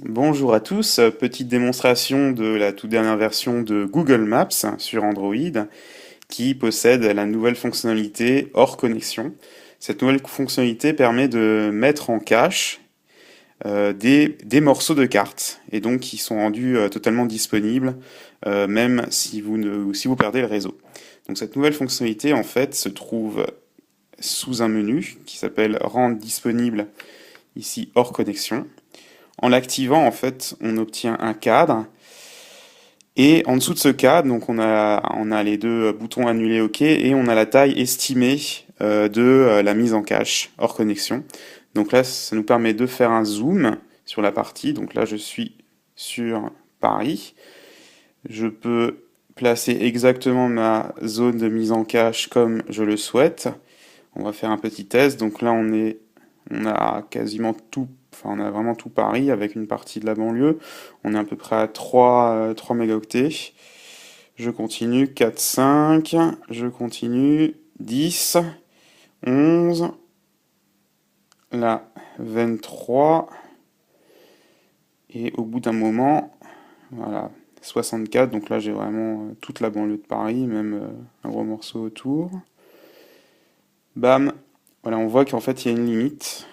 Bonjour à tous, petite démonstration de la toute dernière version de Google Maps sur Android qui possède la nouvelle fonctionnalité hors connexion. Cette nouvelle fonctionnalité permet de mettre en cache des morceaux de carte et donc qui sont rendus totalement disponibles même si vous perdez le réseau. Donc cette nouvelle fonctionnalité en fait se trouve sous un menu qui s'appelle Rendre disponible ici hors connexion. En l'activant, en fait, on obtient un cadre. Et en dessous de ce cadre, donc on a les deux boutons annuler OK et on a la taille estimée de la mise en cache hors connexion. Donc là, ça nous permet de faire un zoom sur la partie. Donc là, je suis sur Paris. Je peux placer exactement ma zone de mise en cache comme je le souhaite. On va faire un petit test. Donc là, on a quasiment tout, enfin on a vraiment tout Paris avec une partie de la banlieue. On est à peu près à 3 mégaoctets. Je continue, 4, 5, je continue, 10, 11, là 23, et au bout d'un moment, voilà, 64, donc là j'ai vraiment toute la banlieue de Paris, même un gros morceau autour. Bam, voilà, on voit qu'en fait il y a une limite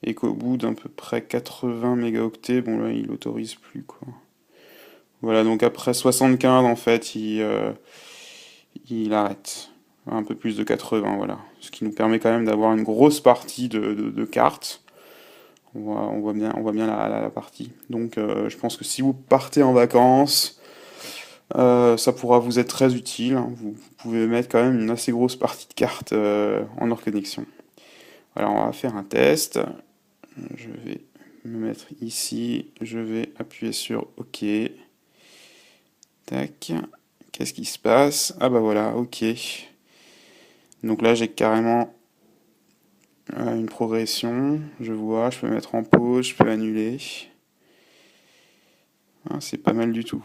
et qu'au bout d'à peu près 80 mégaoctets, bon là il autorise plus quoi. Voilà, donc après 75 en fait il arrête. Un peu plus de 80, voilà. Ce qui nous permet quand même d'avoir une grosse partie de cartes. On voit bien la partie. Donc je pense que si vous partez en vacances, ça pourra vous être très utile, hein. Vous pouvez mettre quand même une assez grosse partie de cartes en hors connexion. Alors on va faire un test. Je vais me mettre ici, je vais appuyer sur OK. Tac. Qu'est-ce qui se passe? Ah bah voilà, OK. Donc là j'ai carrément une progression, je vois, je peux mettre en pause, je peux annuler. Ah, c'est pas mal du tout.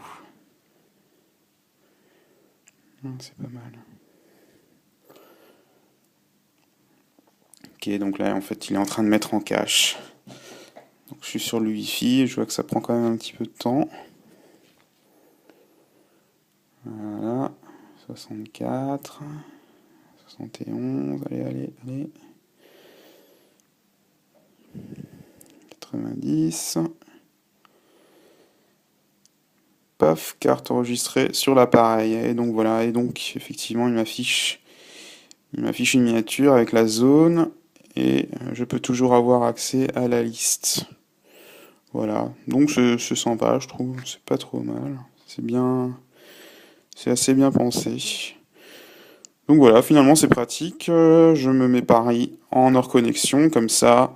Ah, c'est pas mal. Ok, donc là en fait il est en train de mettre en cache. Donc je suis sur le Wi-Fi, je vois que ça prend quand même un petit peu de temps. Voilà, 64, 71, allez. 90. Paf, carte enregistrée sur l'appareil. Et donc voilà, et donc effectivement il m'affiche une miniature avec la zone et je peux toujours avoir accès à la liste. Voilà, donc c'est sympa, je trouve, c'est pas trop mal. C'est bien, c'est assez bien pensé. Donc voilà, finalement c'est pratique. Je me mets Paris en hors connexion, comme ça,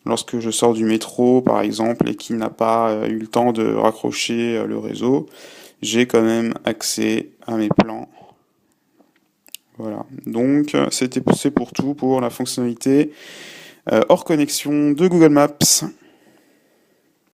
lorsque je sors du métro par exemple et qu'il n'a pas eu le temps de raccrocher le réseau, j'ai quand même accès à mes plans. Voilà, donc c'est pour tout pour la fonctionnalité hors connexion de Google Maps.